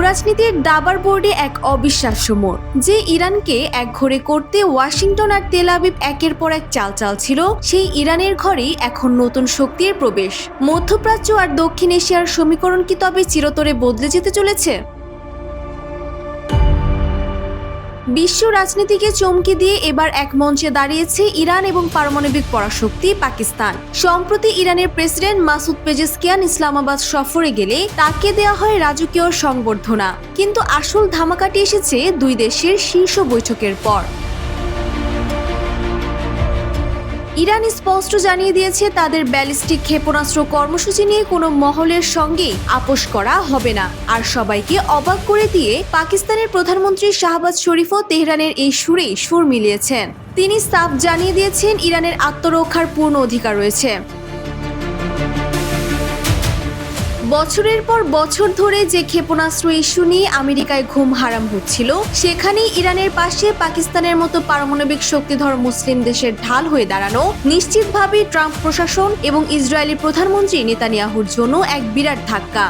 ভূরাজনীতির দাবার বোর্ডে এক অবিশ্বাস্য মোড়, যে ইরানকে একঘরে করতে ওয়াশিংটন আর তেল আবিব একের পর এক চাল চালছিল, সেই ইরানের ঘরেই এখন নতুন শক্তির প্রবেশ। মধ্যপ্রাচ্য আর দক্ষিণ এশিয়ার সমীকরণ কি তবে চিরতরে বদলে যেতে চলেছে? বিশ্ব রাজনীতিকে চমকে দিয়ে এবার এক মঞ্চে দাঁড়িয়েছে ইরান এবং পারমাণবিক পরাশক্তি পাকিস্তান। সম্প্রতি ইরানের প্রেসিডেন্ট মাসুদ পেজেশকিয়ান ইসলামাবাদ সফরে গেলে তাকে দেওয়া হয় রাজকীয় সংবর্ধনা, কিন্তু আসল ধামাকাটি এসেছে দুই দেশের শীর্ষ বৈঠকের পর। ইরান স্পষ্ট জানিয়ে দিয়েছে তাদের ব্যালিস্টিক ক্ষেপণাস্ত্র কর্মসূচি নিয়ে কোনো মহলের সঙ্গেই আপোষ করা হবে না। আর সবাইকে অবাক করে দিয়ে পাকিস্তানের প্রধানমন্ত্রী শাহবাজ শরীফও তেহরানের এই সুরেই সুর মিলিয়েছেন। তিনি সাফ জানিয়ে দিয়েছেন ইরানের আত্মরক্ষার পূর্ণ অধিকার রয়েছে। বছরের পর বছর ধরে যে ক্ষেপণাস্ত্র ইস্যু নিয়ে আমেরিকায় ঘুম হারাম হচ্ছিল, সেখানেই ইরানের পাশে পাকিস্তানের মতো পারমাণবিক শক্তিধর মুসলিম দেশের ঢাল হয়ে দাঁড়ানো নিশ্চিতভাবেই ট্রাম্প প্রশাসন এবং ইসরায়েলি প্রধানমন্ত্রী নেতানিয়াহুর জন্য এক বিরাট ধাক্কা।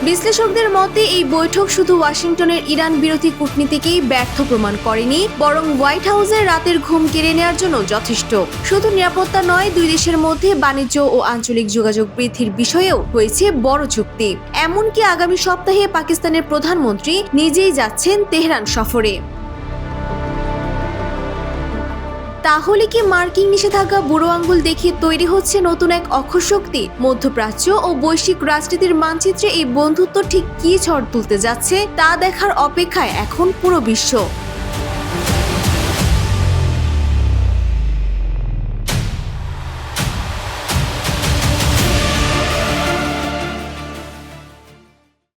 বিশ্লেষকদের মতে এই বৈঠক শুধু ওয়াশিংটনের ইরান বিরোধী কূটনীতিকেই ব্যর্থ প্রমাণ করেনি, বরং হোয়াইট হাউসের রাতের ঘুম কেড়ে নেওয়ার জন্য যথেষ্ট। শুধু নিরাপত্তা নয়, দুই দেশের মধ্যে বাণিজ্য ও আঞ্চলিক যোগাযোগ বৃদ্ধির বিষয়েও হয়েছে বড় চুক্তি। এমনকি আগামী সপ্তাহে পাকিস্তানের প্রধানমন্ত্রী নিজেই যাচ্ছেন তেহরান সফরে। তাহলে কি মার্কিন নিষেধাজ্ঞা বুড়ো আঙ্গুল দেখিয়ে তৈরি হচ্ছে নতুন এক অক্ষশক্তি? মধ্যপ্রাচ্য ও বৈশ্বিক রাজনীতির মানচিত্রে এই বন্ধুত্ব ঠিক কী ঝড় তুলতে যাচ্ছে তা দেখার অপেক্ষায় এখন পুরো বিশ্ব।